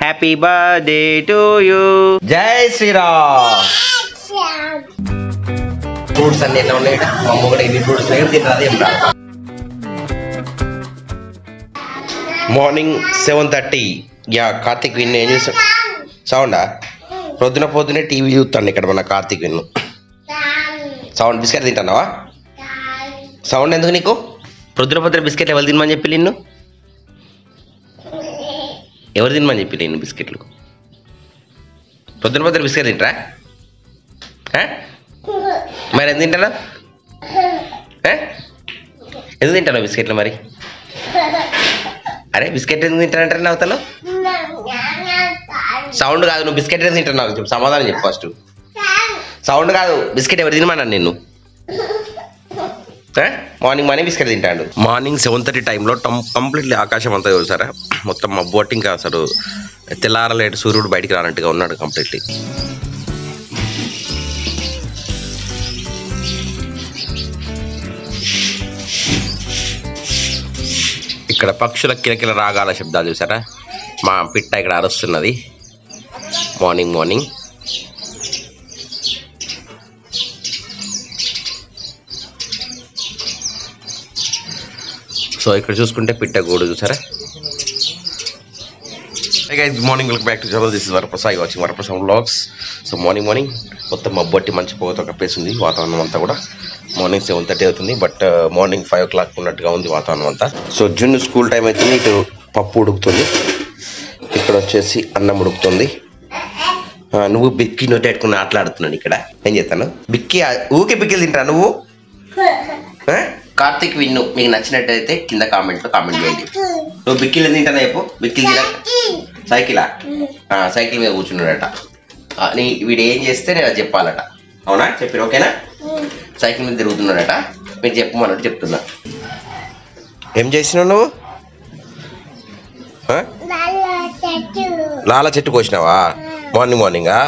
Happy birthday to you. జై Sriram. Fruits అన్ని ఎట్లా ఉన్నాయి? మా అమ్మ కూడా ఇన్ని ఫ్రూట్స్ తింటారు. ఏం రాదు. మార్నింగ్ 7:30. కార్తీక్ విన్ ఏం చేస్తాడు? సౌండా? పొద్దునే టీవీ చూస్తాను ఇక్కడ మన కార్తీక్ విన్. సౌండ్ బిస్కెట్ తింటానావా? సౌండ్ ఎందుకు నీకు? పొద్దున బిస్కెట్లు ఎవరు తినమని చెప్పి నిన్ను? ఎవరు తినమని చెప్పి నేను బిస్కెట్లు? పొద్దున బిస్కెట్ తింటారా? మరి ఎందుకు తింటారా? ఎందుకు తింటాను బిస్కెట్లు మరి? అరే బిస్కెట్ ఎందుకు తింటానంటారా నవ్వుతాను? సౌండ్ కాదు, నువ్వు బిస్కెట్ ఎందుకు తింటున్నావు చెప్పు, సమాధానం చెప్పు ఫస్ట్. సౌండ్ కాదు, బిస్కెట్ ఎవరు తినమన్నాను నిన్ను? మార్నింగ్ బిస్కెట్ తింటాడు. మార్నింగ్ 7:30 టైంలో కంప్లీట్లీ ఆకాశం అంతా చూసారా, మొత్తం మబ్బు పట్టి ఇంకా అసలు తెల్లారలేటు సూర్యుడు బయటికి రానట్టుగా ఉన్నాడు కంప్లీట్లీ. ఇక్కడ పక్షుల కిలకిల రాగాల శబ్దాలు చూసారా, మా పిట్ట ఇక్కడ అరుస్తున్నది మార్నింగ్. సో ఇక్కడ చూసుకుంటే పిట్ట గూడు చూసారా. Good morning, welcome back to channel. This is Varaprasad watching Varaprasad vlogs. So morning మొత్తం మబ్బట్టి మంచి పోత కప్పేసింది వాతావరణం అంతా కూడా. మార్నింగ్ 7:30 అవుతుంది, బట్ మార్నింగ్ 5 o'clock ఉన్నట్టుగా ఉంది వాతావరణం అంతా. సో జున్ను స్కూల్ టైం అవుతుంది. ఇటు పప్పు ఉడుకుతుంది, ఇక్కడ వచ్చేసి అన్నం ఉడుకుతుంది. నువ్వు బిక్కి నోటి పెట్టుకుని ఆటలాడుతున్నాను ఇక్కడ. ఏం చేస్తాను? బిక్కి ఊకే బిక్కిలు తింటా నువ్వు? కార్తీక్ విన్ను మీకు నచ్చినట్టయితే కింద కామెంట్లో కామెంట్ చేయండి. నువ్వు బిక్కిలు తింటానా చెప్పు. బిక్కిలు తిన సైకిలా? సైకిల్ మీద కూర్చున్నాడట. వీడు ఏం చేస్తే నేను అది చెప్పాలట. అవునా? చెప్పిన ఓకేనా? సైకిల్ మీద తిరుగుతున్నాడట, మీరు చెప్పమన్నట్టు చెప్తున్నా. ఏం చేసినావు నువ్వు? లాల చెట్టు కోసినావా మార్నింగా?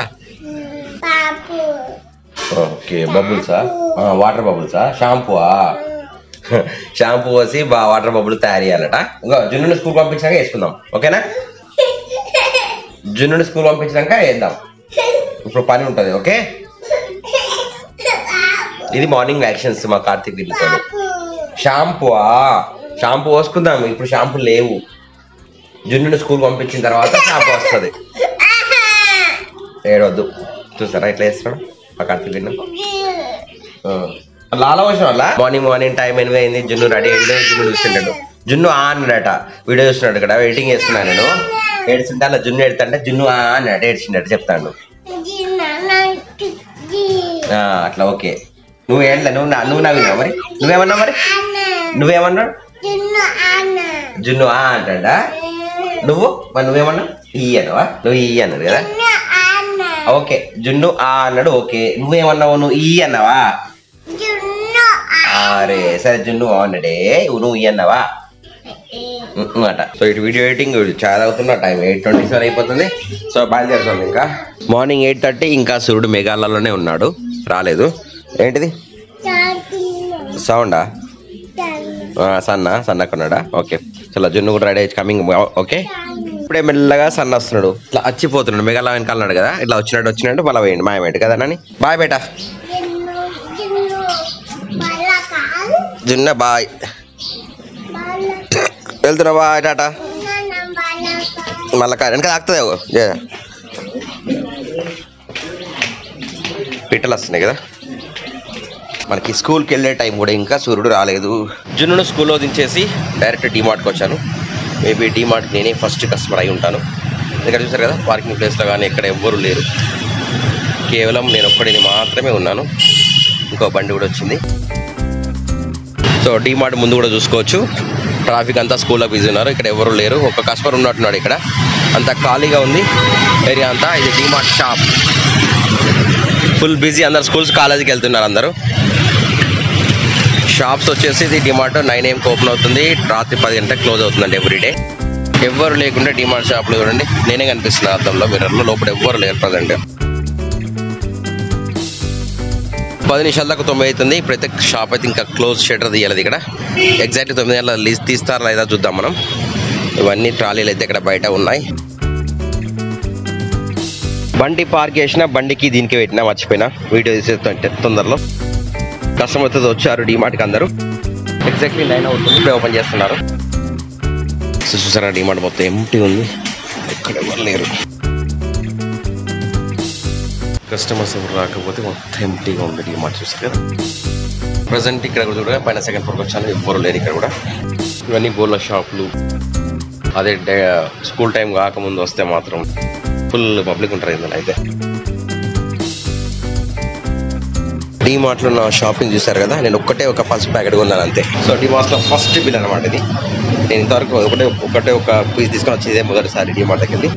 ఓకే. బబుల్సా? వాటర్ బబుల్సా? షాంపూ పోసి వాటర్ బబుల్ తయారు చేయాలట. ఇంకా జున్నుని స్కూల్ పంపించాక వేసుకుందాం, ఓకేనా? జున్నుని స్కూల్ పంపించాక వేద్దాం. ఇప్పుడు పని ఉంటుంది, ఓకే? ఇది మార్నింగ్ యాక్షన్స్ మా కార్తీక్ వీళ్ళతో. షాంపూ పోసుకుందాం. ఇప్పుడు షాంపూ లేవు. జున్నుని స్కూల్ పంపించిన తర్వాత షాంపూ వస్తుంది. ఏడవద్దు. చూసారా ఎట్లా వేస్తున్నాడు మా కార్తీక్ వీళ్ళు? లాల వచ్చిన వల్ల మార్నింగ్ టైం 8 అయింది. జున్ను రెడీ అయింది. జున్ను చూస్తుంటాడు. జున్ను అన్నాడట. వీడియో చూస్తున్నాడు ఇక్కడ, వెయిటింగ్ చేస్తున్నాను నేను. ఏడుస్తుంటే అలా జున్ను ఎడుతుంటే జున్ను అన్నాడు, ఏడ్చిండట చెప్తాడు. అట్లా ఓకే. నువ్వు ఏంటా? నువ్వు నవ్వినావు మరి? నువ్వేమన్నావు? జున్ను అంటాడా? నువ్వేమన్నావు? ఈ అన్నవా? నువ్వు ఈ అన్నాడు కదా. ఓకే, జున్ను అన్నాడు. ఓకే, నువ్వేమన్నావు? నువ్వు ఈ అన్నావా? అరే సరే, జున్ను అన్నాడే, నువ్వు ఈ అన్నావా అట. సో ఇటు వీడియో ఎడిటింగ్ చాలా అవుతున్నా. టైం 8:27 అయిపోతుంది. సో బయలుదేరుతుంది. ఇంకా మార్నింగ్ 8:30. ఇంకా సూర్యుడు మేఘాలలోనే ఉన్నాడు, రాలేదు. ఏంటిది సౌండా? సన్నకున్నాడా? ఓకే. చలో జున్ను కూడా రెడీ అయ్యి కమింగ్. ఓకే, ఇప్పుడే మెల్లగా సన్న వస్తున్నాడు. ఇట్లా వచ్చిపోతున్నాడు. మేఘాల వెనకాలన్నాడు కదా, ఇట్లా వచ్చినట్టు మళ్ళీ వేయండి మాయమేంటి కదా నాని. బాయ్ బేటా. జున్న బాయ్. వెళ్తున్నా బాయ్, టాటా. మళ్ళా వెనక తాకుతుంది. పిట్టలు వస్తున్నాయి కదా మనకి. స్కూల్కి వెళ్ళే టైం కూడా ఇంకా సూర్యుడు రాలేదు. జున్నును స్కూల్లో దించేసి డైరెక్ట్ డీమార్ట్కి వచ్చాను. మేబీ డీమార్ట్కి నేనే ఫస్ట్ కస్టమర్ అయి ఉంటాను. ఇక్కడ చూసారు కదా, పార్కింగ్ ప్లేస్లో కానీ ఇక్కడ ఎవ్వరూ లేరు. కేవలం నేను ఒక్కడిని మాత్రమే ఉన్నాను. ఇంకో బండి కూడా వచ్చింది. సో డీమార్ట్ ముందు కూడా చూసుకోవచ్చు, ట్రాఫిక్ అంతా స్కూల్లో బిజీ ఉన్నారు. ఇక్కడ ఎవరు లేరు. ఒక కస్టమర్ ఉన్నట్టున్నాడు. ఇక్కడ అంతా ఖాళీగా ఉంది ఏరియా అంతా. ఇది డీమార్ట్ షాప్ ఫుల్ బిజీ. అందరు స్కూల్స్ కాలేజీకి వెళ్తున్నారు అందరూ. షాప్స్ వచ్చేసి ఇది డీమార్ట్ 9 AM ఓపెన్ అవుతుంది, రాత్రి 10 గంటలకు క్లోజ్ అవుతుందండి ఎవ్రీడే. ఎవ్వరు లేకుండా డీమార్ట్ షాప్లో చూడండి, నేనే కనిపిస్తున్నాను అద్దంలో, మిర్రర్లో. లోపల ఎవ్వరు లేరు ప్రజెంట్. 10 నిమిషాల దాకా 9 అవుతుంది. ఇప్పుడైతే షాప్ అయితే ఇంకా క్లోజ్ షటర్ తీయాలి ఇక్కడ. ఎగ్జాక్ట్లీ 9 గంటల తీస్తారా లేదా చూద్దాం మనం. ఇవన్నీ ట్రాలీలు అయితే ఇక్కడ బయట ఉన్నాయి. బండి పార్క్ చేసిన, బండికి దీనికి పెట్టినా, మర్చిపోయినా వీడియో తీసే తొందరలో. కస్టమర్తో వచ్చారు డిమార్ట్కి అందరూ. ఎగ్జాక్ట్లీ 9 అవుతుంది, ఇప్పుడే ఓపెన్ చేస్తున్నారు. చూసారా డిమార్ట్ మొత్తం ఎంటీ ఉంది, ఎక్కడ ఎవరు లేరు. కస్టమర్స్ ఎవరు రాకపోతే మొత్తం ఎంటీగా ఉంది డిమార్ట్. చూసారు కదా ప్రజెంట్ ఇక్కడ కూడా పైన సెకండ్ ఫ్లోర్కి వచ్చాను, ఎవ్వరు లేరు ఇక్కడ కూడా. ఇవన్నీ గోళ్ళ షాపులు. అదే స్కూల్ టైం కాకముందు వస్తే మాత్రం ఫుల్ పబ్లిక్ ఉంటారు ఇందులో. అయితే డిమార్ట్లో నా షాపింగ్ చూసారు కదా, నేను ఒక పల్స్ ప్యాకెట్ కొన్నాను అంతే. సో డిమార్ట్లో ఫస్ట్ బిల్ అనమాట ఇది. నేను ఇంతవరకు ఒక పీస్ తీసుకొని వచ్చేదే మొదటిసారి డిమార్ట్ దగ్గరికి.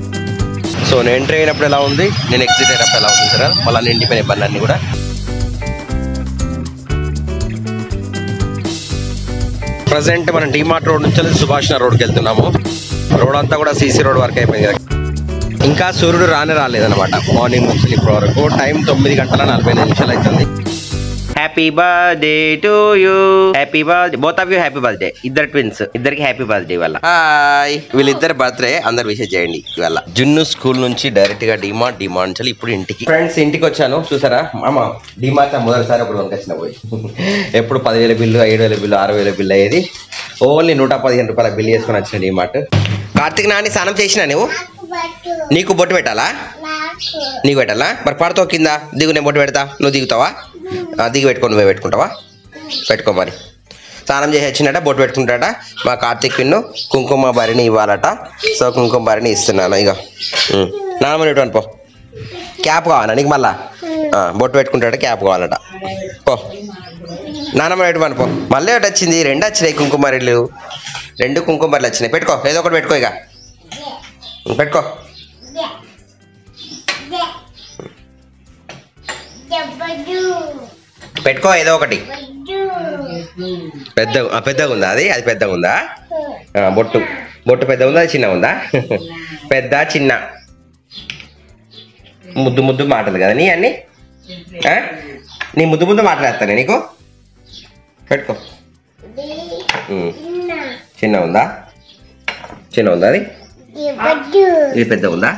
సో నేను ఎంట్రీ అయినప్పుడు ఎలా ఉంది, నేను ఎగ్జిట్ అయినప్పుడు ఎలా ఉంది సార్, మళ్ళీ నిండిపోయిన బండ్లు అన్నీ కూడా. ప్రజెంట్ మనం డిమార్ట్ రోడ్ నుంచి సుభాష్ రోడ్కి వెళ్తున్నాము. రోడ్ అంతా కూడా సీసీ రోడ్ వరకు అయిపోయింది కదా. ఇంకా సూర్యుడు రాలేదన్నమాట మార్నింగ్ నుంచి ఇప్పటి వరకు. టైం 9 గంటల 45 నిమిషాలు అవుతుంది. Happy birthday to you, happy birthday both of you, happy birthday. ఇద్దరు ట్విన్స్, ఇద్దరికి హ్యాపీ బర్త్డే ఇవాళ. హాయ్, వీళ్ళిద్దరు బర్త్డే అందరు విషయం చేయండి ఇవాళ. జున్ను స్కూల్ నుంచి డైరెక్ట్ గా డిమార్ట్ నుంచి ఇప్పుడు ఇంటికి. ఫ్రెండ్స్ ఇంటికి వచ్చాను, చూసారా మామ డిమార్ట్ మొదటిసారి ఇప్పుడు కొనుకొచ్చిన పోయి. ఎప్పుడు 10,000 బిల్లు, 7,000 బిల్లు, 6,000 బిల్లు అయ్యేది. ఓన్లీ 115 రూపాయల బిల్లు వేసుకొని వచ్చిన డిమార్ట్. కార్తీక్ నాని స్నానం చేసినా నువ్వు? నీకు బొట్టు పెట్టాలా? నీకు పెట్టాలా? మరి పడతావు కింద, దిగు, నేను బొట్టు పెడతా, నువ్వు దిగుతావా? దిగి పెట్టుకో, నువ్వే పెట్టుకుంటావా? పెట్టుకో మరి. స్నానం చేసి వచ్చినట, బొట్టు పెట్టుకుంటాట. మా కార్తీక్ పిన్ను కుంకుమ బరిని ఇవ్వాలట. సో కుంకుమ బరిని ఇస్తున్నాను. ఇక నాన్నమ్మ ఇటు అనుకో. క్యాప్ కావాలా నీకు? మళ్ళా బొట్టు పెట్టుకుంటాట, క్యాప్ కావాలట. పో నాన్నమ్మ ఇటు అనుకో. మళ్ళీ ఒకటి వచ్చింది, 2 వచ్చినాయి కుంకుమ బరిలు. 2 కుంకుమ బరిలు వచ్చినాయి. పెట్టుకో, ఏదో ఒకటి పెట్టుకో. ఇక పెట్టుకో, పెట్టుకో ఏదో ఒకటి. పెద్దగా ఉందా? అది పెద్దగా ఉందా? బొట్టు పెద్దగా ఉందా, అది చిన్నగా ఉందా? పెద్ద చిన్న ముద్దు మాటలు కదా నీ అన్ని. నీ ముద్దు మాట్లాడతానే నీకు. పెట్టుకో. చిన్న ఉందా? అది ఇది పెద్ద ఉందా?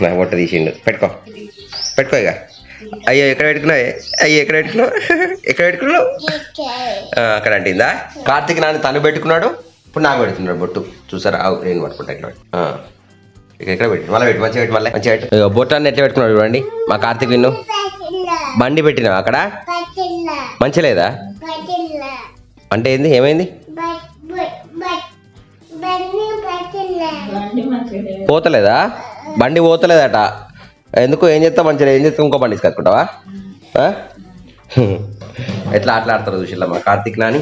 నా బొట్ట తీసిండు. పెట్టుకో ఇక. అయ్యో ఎక్కడ పెట్టుకున్నావు? అక్కడ అంటిందా? కార్తీక్ నాన్న తను పెట్టుకున్నాడు, ఇప్పుడు నాకు పెడుతున్నాడు బొట్టు. చూసారా నేను పట్టుకుంటా ఇట్లా. ఎక్కడ పెట్టి మళ్ళీ పెట్టి మంచిగా పెట్టి మంచిగా పెట్టి. బొట్టాన్ని ఎట్లా పెట్టుకున్నాడు చూడండి మా కార్తీక్. నిన్ను బండి పెట్టినావు అక్కడ, మంచి లేదా అంటే ఏంది? ఏమైంది? పోతలేదా? బండి పోతలేదట. ఎందుకు? ఏం చేస్తావు? మంచిగా ఏం చేస్తావు? ఇంకో బండి కట్టుకుంటావా? ఎట్లా ఆటలాడతారు చూసిల్లా మా కార్తీక్ నాని.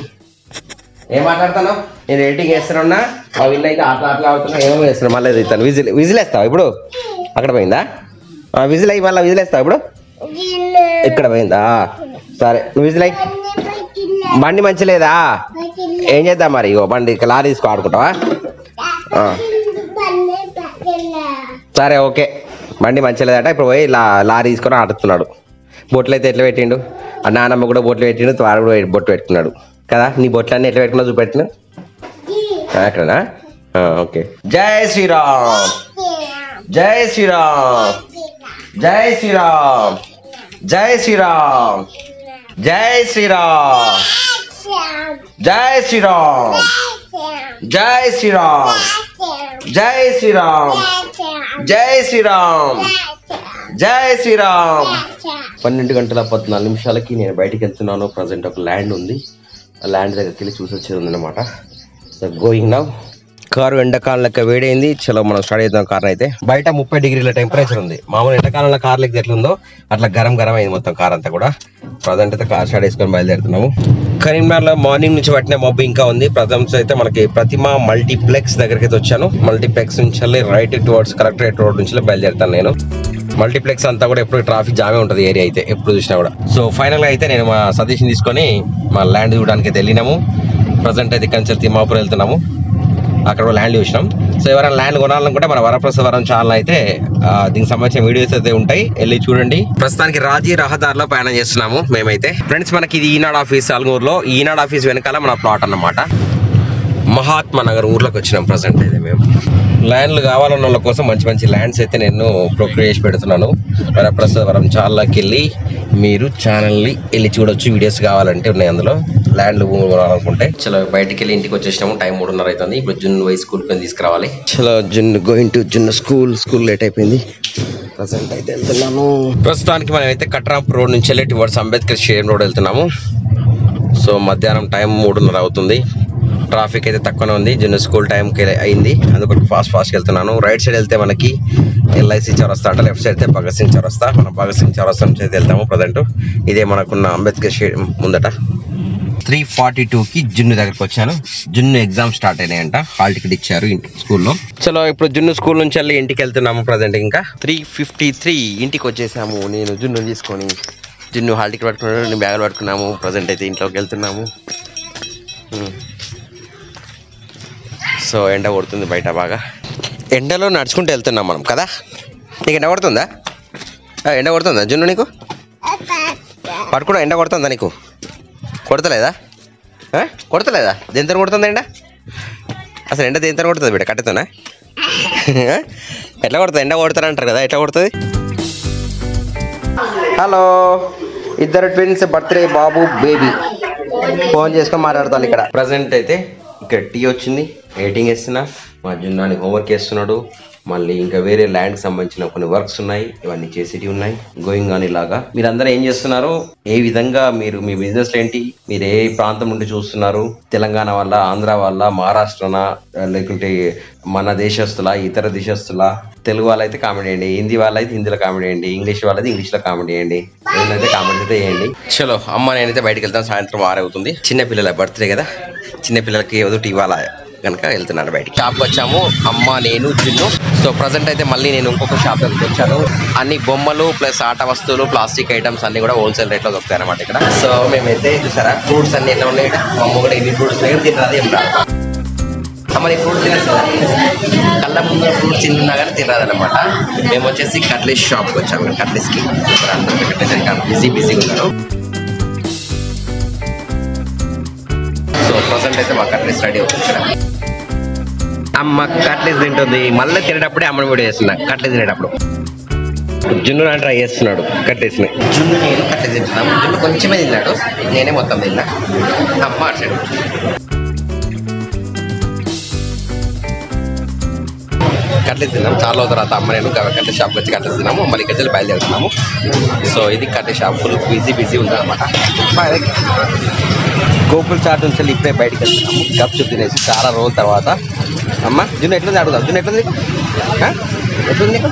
ఏం మాట్లాడతాను? నేను ఎడిటింగ్ చేస్తున్నా, మా వీళ్ళు అయితే ఆటలాడుతున్నా, ఏమో చేస్తున్నా. మళ్ళీ ఇస్తాను. విజిల్ వేస్తావా ఇప్పుడు? అక్కడ పోయిందా? విజిల్ అయ్యి మళ్ళీ విజిల్ వేస్తావా ఇప్పుడు? ఇక్కడ పోయిందా? సరే విజిల్ అయ్యి. బండి మంచి లేదా? ఏం చేద్దాం మరి? ఇగో బండి లారీ తీసుకో, ఆడుకుంటావా? సరే ఓకే. బండి మంచి లేదట, ఇప్పుడు పోయి లారీ తీసుకొని ఆడుతున్నాడు. బొట్లు అయితే ఎట్లా పెట్టిండు? ఆ నానమ్మ కూడా బొట్లు పెట్టిండు, వాడు కూడా బొట్టు పెట్టుకున్నాడు కదా. నీ బొట్లన్నీ ఎట్లా పెట్టుకున్నావు చూపెట్టిన అక్కడనా? ఓకే. జై శ్రీరామ్, జై శ్రీరామ్, జై శ్రీరామ్, జై శ్రీరామ్, జై శ్రీరామ్, జై శ్రీరామ్, జై శ్రీరామ్, జై శ్రీరామ్, జై శ్రీరామ్, జై శ్రీరామ్. 12 గంటల 14 నిమిషాలకి నేను బయటికి వెళ్తున్నాను. ప్రజెంట్ ఒక ల్యాండ్ ఉంది, ఆ ల్యాండ్ దగ్గరికి వెళ్ళి చూసి వచ్చేది ఉందన్నమాట. Going now. కారు ఎండాకాలం లెక్క వేడైంది. చలో మనం స్టార్ట్ అవుతాం. కార్ అయితే బయట 30 డిగ్రీల టెంపరేచర్ ఉంది. మామూలు ఎండాకాలంలో కార్ లెక్క ఎట్లుందో అట్లా గరం అయింది మొత్తం కార్ అంతా కూడా. ప్రజెంట్ అయితే కార్ స్టార్ట్ చేసుకొని బయలుదేరుతున్నాము. కరీంనగర్లో మార్నింగ్ నుంచి పట్టిన మబ్బు ఇంకా ఉంది. ప్రజెంట్ అయితే మనకి ప్రతిమ మల్టీప్లెక్స్ దగ్గరికి అయితే వచ్చాను. మల్టీప్లెక్స్ నుంచి రైట్ టువర్డ్స్ కలెక్టరేట్ రోడ్ నుంచి బయలుదేరుతాను నేను. మల్టీప్లెక్స్ అంతా కూడా ఎప్పుడు ట్రాఫిక్ జామే ఉంటుంది ఏరియా అయితే ఎప్పుడు చూసినా కూడా. సో ఫైనల్ గా అయితే నేను మా సతీష్ని తీసుకొని మా ల్యాండ్ చూడడానికి అయితే వెళ్ళినాము. ప్రజెంట్ అయితే ఇక్కడ నుంచి తిమ్మాపూర్ వెళ్తున్నాము. అక్కడ ల్యాండ్ చూసినాం. సో ఎవరైనా ల్యాండ్ కొనాలనుకుంటే మన వరప్రసాదవరం ఛానల్ అయితే దీనికి సంబంధించిన వీడియోస్ అయితే ఉంటాయి, వెళ్ళి చూడండి. ప్రస్తుతానికి రాజీ రహదారిలో ప్రయాణం చేస్తున్నాము మేమైతే. ఫ్రెండ్స్ మనకి ఇది ఈనాడు ఆఫీస్ అల్గూరులో. ఈనాడు ఆఫీస్ వెనకాల మన ప్లాట్ అన్నమాట. మహాత్మా నగర్ ఊర్లోకి వచ్చినాం ప్రజెంట్ అయితే మేము. ల్యాండ్లు కావాలన్న వాళ్ళ కోసం మంచి మంచి ల్యాండ్స్ అయితే నేను ప్రొక్యూర్ చేసి పెడుతున్నాను. వరప్రసాదవరం చాలాకి వెళ్ళి మీరు ఛానల్ని వెళ్ళి చూడొచ్చు. వీడియోస్ కావాలంటే ఉన్నాయి అందులో. ల్యాండ్లు కొనాలనుకుంటే చలో బయటికి వెళ్ళి ఇంటికి వచ్చేసినాము. టైం 3:30 అవుతుంది. ఇప్పుడు జున్ను వై స్కూల్ పైన తీసుకురావాలి. చలో జున్ను గోయింగ్ టు జున్ను స్కూల్ లేట్ అయిపోయింది. ప్రజెంట్ అయితే వెళ్తున్నాము. ప్రస్తుతానికి మనం అయితే కట్రాంప్ రోడ్ నుంచి వెళ్ళి టువర్డ్స్ అంబేద్కర్ స్టేడియం రోడ్ వెళ్తున్నాము. సో మధ్యాహ్నం టైం 3:30 అవుతుంది. ట్రాఫిక్ అయితే తక్కువనే ఉంది. జున్ను స్కూల్ టైంకి అయింది, అందుకొరకు ఫాస్ట్గా వెళ్తున్నాను. రైట్ సైడ్ వెళ్తే మనకి LIC చౌరస్తా అంట, లెఫ్ట్ సైడ్ అయితే భగత్ సింగ్ చౌరస్తా. మనం భగత్ సింగ్ చౌరస్తా నుంచి అయితే వెళ్తాము. ప్రజెంట్ ఇదే మనకున్న అంబేద్కర్ స్టేడియం ముందట. 3:42కి జున్ను దగ్గరకు వచ్చాను. జున్ను ఎగ్జామ్ స్టార్ట్ అయినాయంట, హాల్ టికెట్ ఇచ్చారు స్కూల్లో. చలో ఇప్పుడు జున్ను స్కూల్ నుంచి వెళ్ళి ఇంటికి వెళ్తున్నాము. ప్రజెంట్ ఇంకా 3:53 ఇంటికి వచ్చేసాము. నేను జున్ను తీసుకొని జున్ను హాల్ టికెట్ పట్టుకున్నాను, నేను బ్యాగులు పట్టుకున్నాము. ప్రజెంట్ అయితే ఇంట్లోకి వెళ్తున్నాము. సో ఎండ కొడుతుంది బయట బాగా. ఎండలో నడుచుకుంటూ వెళ్తున్నాం మనం కదా. నీకు ఎండ కొడుతుందా? ఎండ కొడుతుందా జున్ను? నీకు పట్టుకున్నా ఎండ కొడుతుందా? నీకు కొడతలేదా? కొడతలేదా? దేంతో కొడుతుంది ఎండ? అసలు ఎండ దేంతో కొడుతుంది బిడ్డ? కట్టెతోనా? ఎట్లా కొడుతుంది? ఎండ కొడతారంటారు కదా, ఎట్లా కొడుతుంది? హలో, ఇద్దరు ట్విన్స్, బర్త్డే బాబు బేబీ. ఫోన్ చేసుకొని మాట్లాడతాను ఇక్కడ. ప్రజెంట్ అయితే ఇక్కడ టీ వచ్చింది, ఎడిటింగ్ వేస్తున్నా. మా జున్నాని హోంవర్క్ చేస్తున్నాడు. మళ్ళీ ఇంకా వేరే ల్యాండ్కి సంబంధించిన కొన్ని వర్క్స్ ఉన్నాయి, ఇవన్నీ చేసేటి ఉన్నాయి. గోయింగ్ ఆన్ ఇలాగా. మీరందరూ ఏం చేస్తున్నారు? ఏ విధంగా మీరు మీ బిజినెస్ ఏంటి? మీరు ఏ ప్రాంతం నుండి చూస్తున్నారు? తెలంగాణ వల్ల, ఆంధ్ర వల్ల, మహారాష్ట్రనా, లేకుంటే మన దేశస్తులా, ఇతర దేశస్తుల? తెలుగు వాళ్ళైతే కామెంట్ చేయండి, హిందీ వాళ్ళైతే హిందీలో కామెంట్ చేయండి, ఇంగ్లీష్ వాళ్ళైతే ఇంగ్లీష్లో కామెంట్ చేయండి. ఏదైతే కామెంట్ అయితే చేయండి. చలో అమ్మ నేనైతే బయటకు వెళ్తాను. సాయంత్రం 6 అవుతుంది. చిన్నపిల్లల బర్త్డే కదా, చిన్నపిల్లలకి ఏదో ఇవ్వాల కనుక వెళ్తున్నాను బయటికి. షాప్కి వచ్చాము, అమ్మ నేను జున్ను. సో ప్రజెంట్ అయితే మళ్ళీ నేను ఇంకొక షాప్ దగ్గరికి వచ్చాను. అన్ని బొమ్మలు ప్లస్ ఆట వస్తువులు, ప్లాస్టిక్ ఐటమ్స్ అన్ని కూడా హోల్సేల్ రేట్లో దొరుకుతాయి అనమాట ఇక్కడ. సో మేమైతే చూసారా ఫ్రూట్స్ అన్ని ఎట్లా ఉన్నాయి. అమ్మ కూడా ఇన్ని ఫ్రూట్స్ తినరాదు ఏం రాదు. అమ్మ నీ ఫ్రూట్స్ తినేస్తా, కళ్ళ ముందు ఫ్రూట్స్ తిన్నా కానీ తినరాదనమాట. మేము వచ్చేసి కట్లెస్ షాప్కి వచ్చాము. కట్లెస్కి అందరూ బిజీగా ఉన్నారు. సో ప్రజెంట్ అయితే మా కట్లెస్ రెడీ అవుతుంది. అమ్మ కట్లెస్ తింటుంది, మళ్ళీ తినేటప్పుడే అమ్మని వీడియో చేస్తున్నా. కట్లెస్ తినేటప్పుడు జున్ను నా ట్రై చేస్తున్నాడు కట్లెస్ని. జున్ను నేను కట్లెస్ తింటున్నాము. జున్ను కొంచెమే తిన్నాడు, నేనే మొత్తం తిన్నా. అమ్మ అట్లా కట్లెస్ తిన్నాము. చాలా తర్వాత అమ్మ నేను కట్లెస్ షాప్కి వచ్చి కట్లెస్ తిన్నాము. మళ్ళీ ఇక్కడ బయలుదేరుతున్నాము. సో ఇది కట్లెస్ షాప్ ఫుల్ బిజీ ఉందన్నమాట. గోకుల్ చాట్ నుంచి ఇప్పుడే బయటకు వెళ్తున్నాము. గప్చుప్ తినేసి చాలా రోజుల తర్వాత. అమ్మ జున్ను ఎట్లుంది అడుగుదాం. జున్ను ఎట్లుంది? ఎట్లుంది నీకు?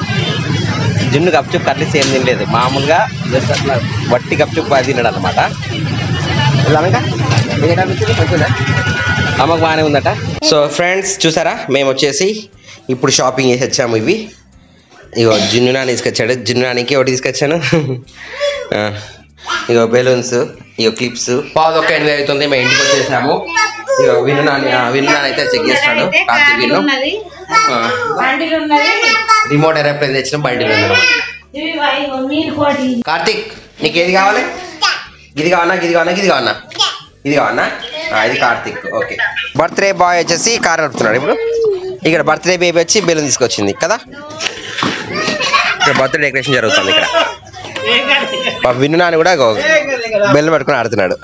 జున్ను గప్చుప్ కట్లెస్ ఏం తినలేదు, మామూలుగా జస్ట్ అట్లా వట్టి గప్చుప్ తిన్నాడు అనమాట. ఇంకా మంచిదా? అమ్మకు బాగానే ఉందట. సో ఫ్రెండ్స్ చూసారా, మేము వచ్చేసి ఇప్పుడు షాపింగ్ చేసి వచ్చాము. ఇవి ఇగో జున్ను నాని తీసుకొచ్చాడు. జున్ను నానికి ఒకటి తీసుకొచ్చాను. ఇగో బెలూన్స్, ఇగో క్లిప్స్. 8:30 అవుతుంది. మేము ఇంటికి వచ్చేసాము. ఇగో విన్ను నాని అయితే చెక్ చేస్తాడు. కార్తీక్ విన్ను రిమోట్ ఏరోప్లేన్ తెచ్చిన బండిలో. కార్తీక్ నీకు ఏది కావాలి? ఇది కావన్నా, ఇది కావన్నా, ఇది కావన్నా, ఇది కావన్నా? ఇది కార్తీక్. ఓకే. బర్త్డే బాయ్ వచ్చేసి కార్ నడుపుతున్నాడు ఇప్పుడు. ఇక్కడ బర్త్డే బేబీ వచ్చి బెలూన్ తీసుకొచ్చింది కదా. ఇక్కడ బర్త్డే డెకరేషన్ జరుగుతుంది. ఇక్కడ విన్ను నాని కూడా బెల్లం పట్టుకుని ఆడుతున్నాడు.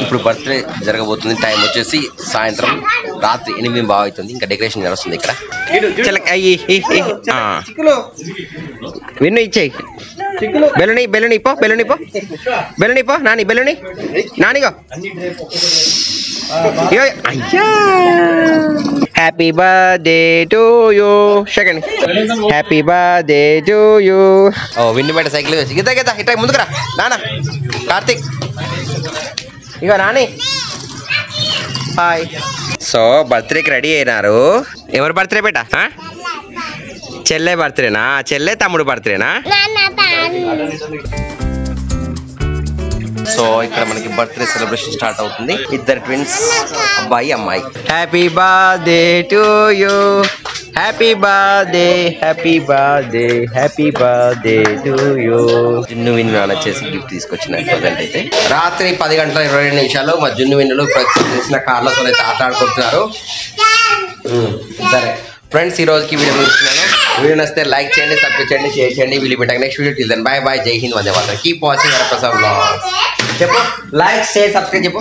ఇప్పుడు బర్త్డే జరగబోతుంది. టైం వచ్చేసి సాయంత్రం రాత్రి 8 బాగా అవుతుంది. ఇంకా డెకరేషన్ జరుగుతుంది ఇక్కడ. విన్ను ఇచ్చేయి బెలూని పో నానిగో. Happy birthday to you. Second happy birthday to you. ఓ విన్ను బయట సైకిల్ వేసి గీత ఇట్లా ముందుకురా నానా. కార్తీక్ ఇగో నాని హాయ్. సో బర్త్డేకి రెడీ అయినారు. ఎవరు బర్త్డే బేటా? చెల్లె బర్త్డేనా? చెల్లె తమ్ముడు బర్త్డేనా? సో ఇక్కడ మనకి బర్త్డే సెలబ్రేషన్ స్టార్ట్ అవుతుంది. ఇద్దరు ట్విన్స్, అబ్బాయి అమ్మాయి. Happy birthday to you, happy birthday, happy birthday, happy birthday to you. జున్ను విన్ను అని వచ్చేసి గిఫ్ట్ తీసుకొచ్చిన. ప్రజెంట్ అయితే రాత్రి 10:22 మా జున్ను విన్నులు తెలిసిన కార్లతో అయితే ఆట ఆడుకుంటున్నారు. సరే ఫ్రెండ్స్, ఈ రోజుకి వీడియో చూస్తున్నాను. వీడియో నచ్చితే లైక్ చేయండి, సబ్స్క్రైబ్ చేయండి, షేర్ చేయండి. వీళ్ళు పెట్టాక next video till then bye bye. జై హింద్, వందే మాతరం. Keep watching Varaprasad vlogs. చెప్పు, లైక్ షేర్ సబ్స్క్రైబ్ చెప్పు.